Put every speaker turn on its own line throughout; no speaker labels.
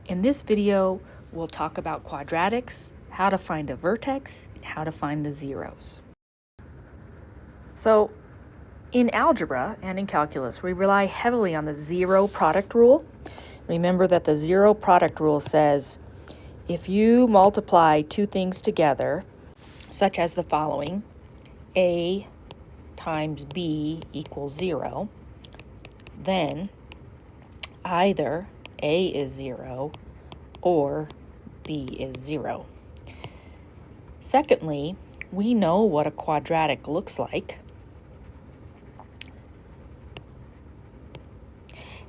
In this video, we'll talk about quadratics, how to find a vertex, and how to find the zeros. So, in algebra and in calculus, we rely heavily on the zero product rule. Remember that the zero product rule says if you multiply two things together, such as the following, A times B equals 0, then either A is 0 or B is 0. Secondly, we know what a quadratic looks like.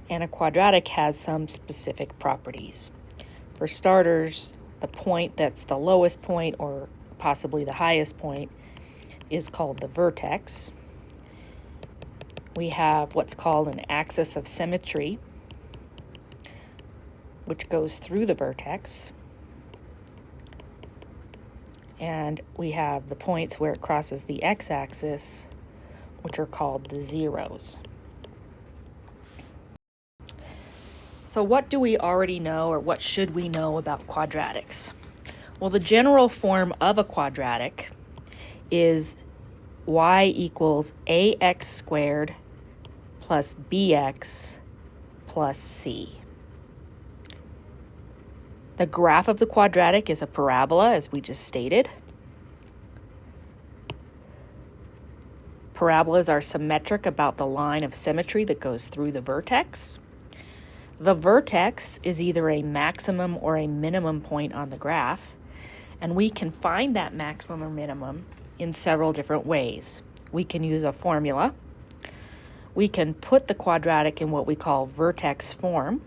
And a quadratic has some specific properties. For starters, the point that's the lowest point or possibly the highest point is called the vertex. We have what's called an axis of symmetry, which goes through the vertex. And we have the points where it crosses the x-axis, which are called the zeros. So what do we already know, or what should we know about quadratics? Well, the general form of a quadratic is y equals ax squared plus bx plus c. The graph of the quadratic is a parabola, as we just stated. Parabolas are symmetric about the line of symmetry that goes through the vertex. The vertex is either a maximum or a minimum point on the graph, and we can find that maximum or minimum in several different ways. We can use a formula. We can put the quadratic in what we call vertex form,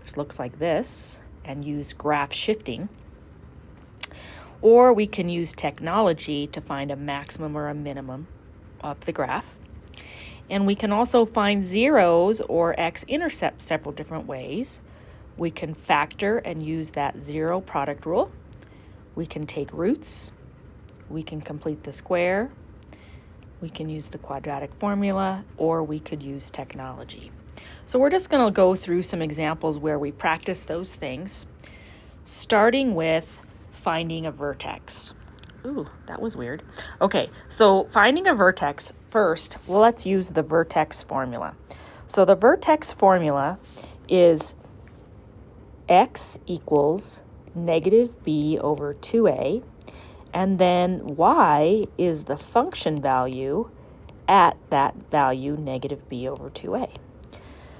which looks like this, and use graph shifting. Or we can use technology to find a maximum or a minimum of the graph. And we can also find zeros or x-intercepts several different ways. We can factor and use that zero product rule. We can take roots. We can complete the square. We can use the quadratic formula, or we could use technology. So we're just going to go through some examples where we practice those things, starting with finding a vertex. Ooh, that was weird. Okay, so finding a vertex first, well, let's use the vertex formula. So the vertex formula is x equals negative b over 2a, and then y is the function value at that value, negative b over 2a.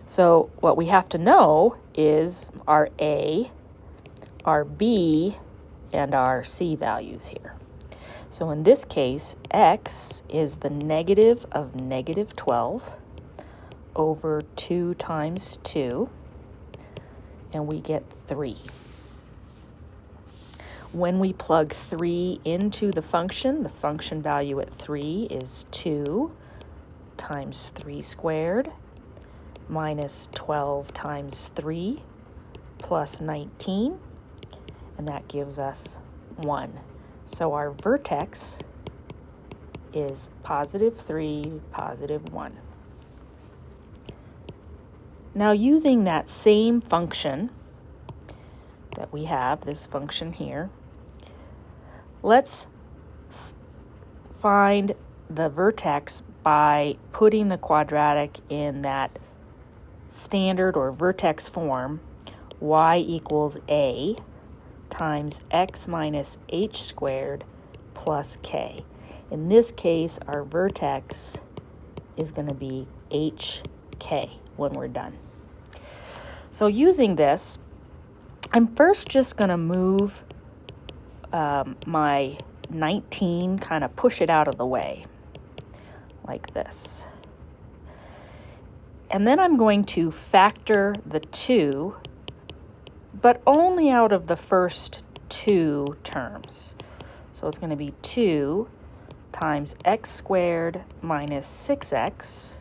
So what we have to know is our a, our b, and our c values here. So in this case, x is the negative of negative 12 over 2 times 2, and we get 3. When we plug 3 into the function value at 3 is 2 times 3 squared minus 12 times 3 plus 19, and that gives us 1. So our vertex is positive 3, positive 1. Now using that same function that we have, this function here, let's find the vertex by putting the quadratic in that standard or vertex form, y equals a times x minus h squared plus k. In this case, our vertex is going to be hk when we're done. So using this, I'm first just going to move my 19, kind of push it out of the way, like this. And then I'm going to factor the 2, but only out of the first 2 terms. So it's going to be 2 times x squared minus 6x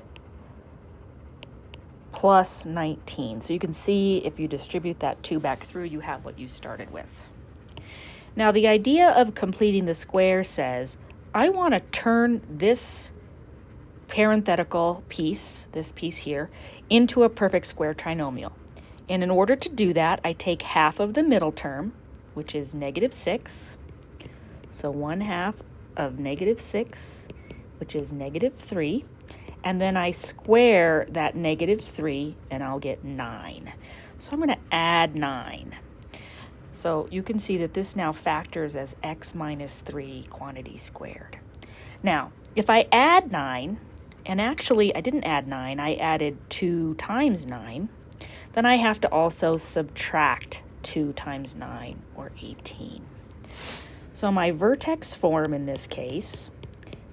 plus 19. So you can see if you distribute that 2 back through, you have what you started with. Now the idea of completing the square says, I want to turn this parenthetical piece, this piece here, into a perfect square trinomial. And in order to do that, I take half of the middle term, which is -6. So 1/2 of -6, which is -3. And then I square that -3 and I'll get 9. So I'm going to add 9. So you can see that this now factors as x minus 3 quantity squared. Now, if I add 9, and actually I didn't add 9, I added 2 times 9, then I have to also subtract 2 times 9, or 18. So my vertex form in this case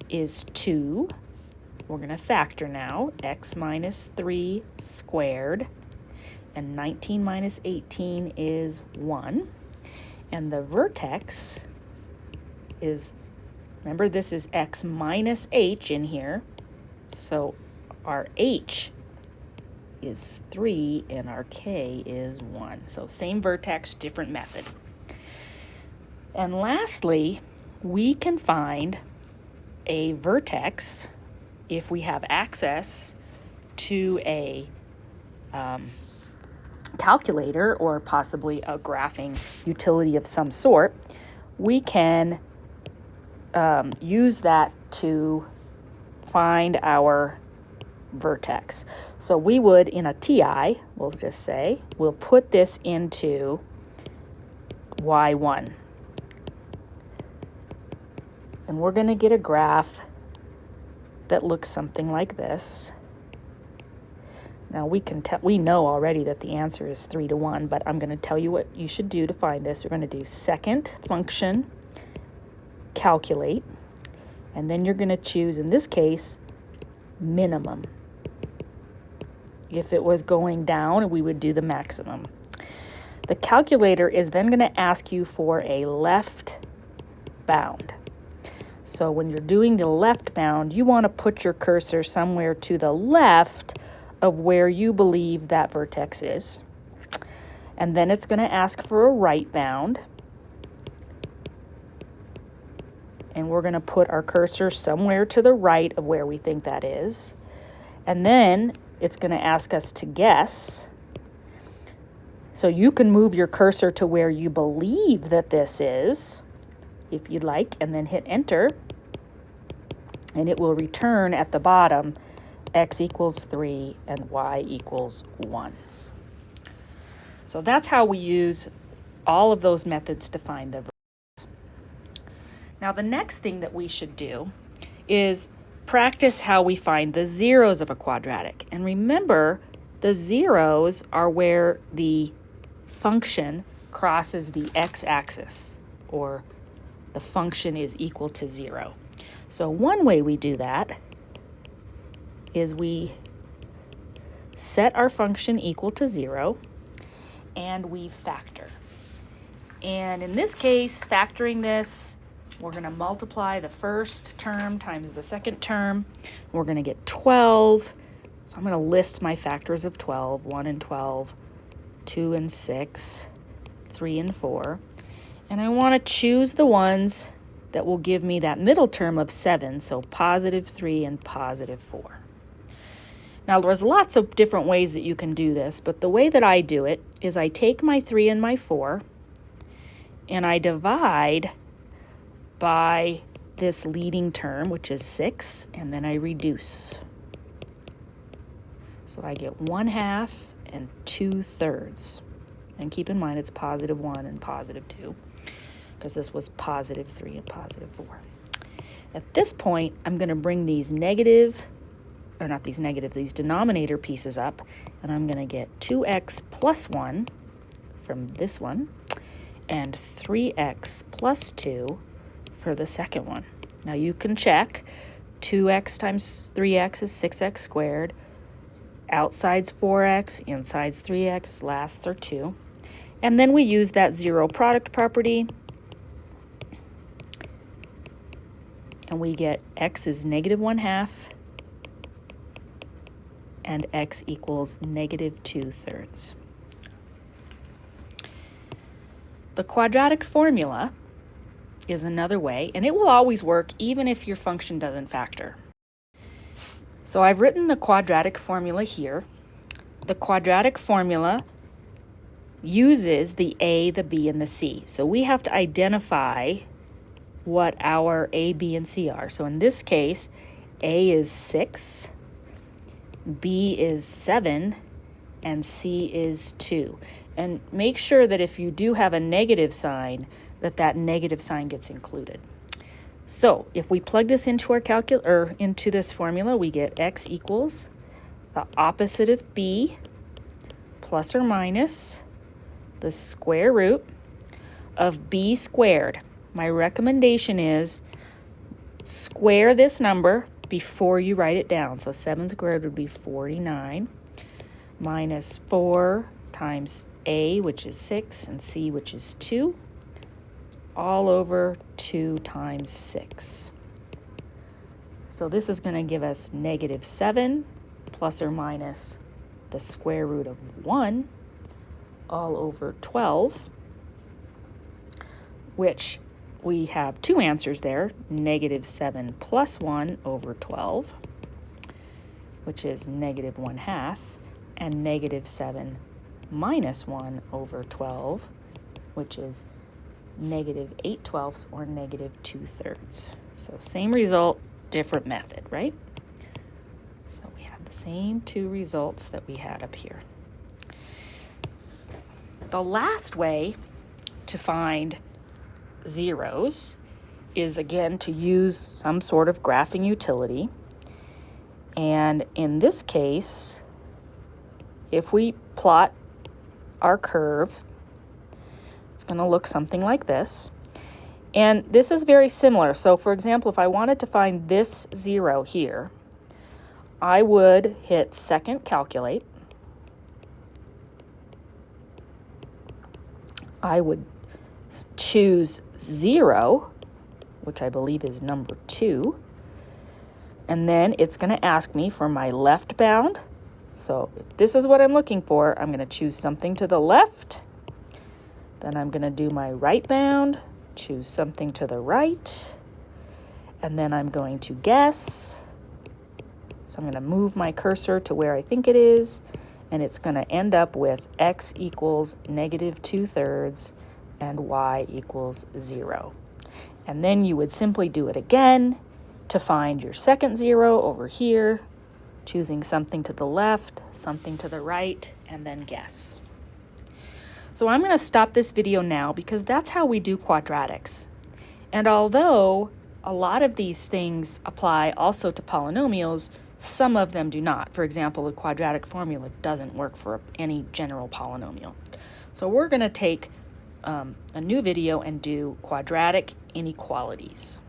is 2. We're going to factor now, x minus 3 squared, and 19 minus 18 is 1. And the vertex is, remember this is x minus h in here, so our h is 3 and our k is 1. So same vertex, different method. And lastly, we can find a vertex if we have access to a calculator or possibly a graphing utility of some sort. We can use that to find our vertex. So we would, in a TI, we'll just say, we'll put this into y1. And we're going to get a graph that looks something like this. Now we know already that the answer is 3 to 1, but I'm going to tell you what you should do to find this. You're going to do second function, calculate, and then you're going to choose, in this case, minimum. If it was going down, we would do the maximum. The calculator is then going to ask you for a left bound. So when you're doing the left bound, you want to put your cursor somewhere to the left of where you believe that vertex is. And then it's going to ask for a right bound. And we're going to put our cursor somewhere to the right of where we think that is. And then it's going to ask us to guess. So you can move your cursor to where you believe that this is, if you'd like, and then hit enter. And it will return at the bottom x equals 3 and y equals 1. So that's how we use all of those methods to find the vertex. Now the next thing that we should do is practice how we find the zeros of a quadratic. And remember, the zeros are where the function crosses the x-axis, or the function is equal to 0. So one way we do that is we set our function equal to 0 and we factor. And in this case, factoring this, we're going to multiply the first term times the second term. We're going to get 12. So I'm going to list my factors of 12, 1 and 12, 2 and 6, 3 and 4. And I want to choose the ones that will give me that middle term of 7, so +3 and +4. Now, there's lots of different ways that you can do this, but the way that I do it is I take my 3 and my 4, and I divide by this leading term, which is 6, and then I reduce. So I get 1/2 and 2/3. And keep in mind it's +1 and +2, because this was +3 and +4. At this point, I'm going to bring these these denominator pieces up, and I'm going to get 2x plus 1 from this one, and 3x plus 2 for the second one. Now you can check. 2x times 3x is 6x squared. Outside's 4x, inside's 3x, lasts are 2. And then we use that zero product property, and we get x is -1/2 and x equals -2/3. The quadratic formula is another way, and it will always work even if your function doesn't factor. So I've written the quadratic formula here. The quadratic formula uses the A, the B, and the C. So we have to identify what our A, B, and C are. So in this case, A is 6, B is 7, and C is 2. And make sure that if you do have a negative sign, that negative sign gets included. So if we plug this into our into this formula, we get x equals the opposite of b plus or minus the square root of b squared. My recommendation is square this number before you write it down. So 7 squared would be 49 minus 4 times a, which is 6, and c, which is 2, all over 2 times 6. So this is going to give us negative 7 plus or minus the square root of 1 all over 12, which we have two answers there, negative 7 plus 1 over 12, which is negative 1/2, and negative 7 minus 1 over 12, which is negative 8/12 or negative 2/3. So same result, different method, right? So we have the same two results that we had up here. The last way to find zeros is, again, to use some sort of graphing utility. And in this case, if we plot our curve, it's going to look something like this. And this is very similar. So for example, if I wanted to find this 0 here, I would hit second calculate. I would choose 0, which I believe is number 2. And then it's going to ask me for my left bound. So if this is what I'm looking for, I'm going to choose something to the left. Then I'm going to do my right bound, choose something to the right, and then I'm going to guess. So I'm going to move my cursor to where I think it is, and it's going to end up with x equals negative 2/3 and y equals 0. And then you would simply do it again to find your second 0 over here, choosing something to the left, something to the right, and then guess. So I'm going to stop this video now because that's how we do quadratics. And although a lot of these things apply also to polynomials, some of them do not. For example, the quadratic formula doesn't work for any general polynomial. So we're going to take a new video and do quadratic inequalities.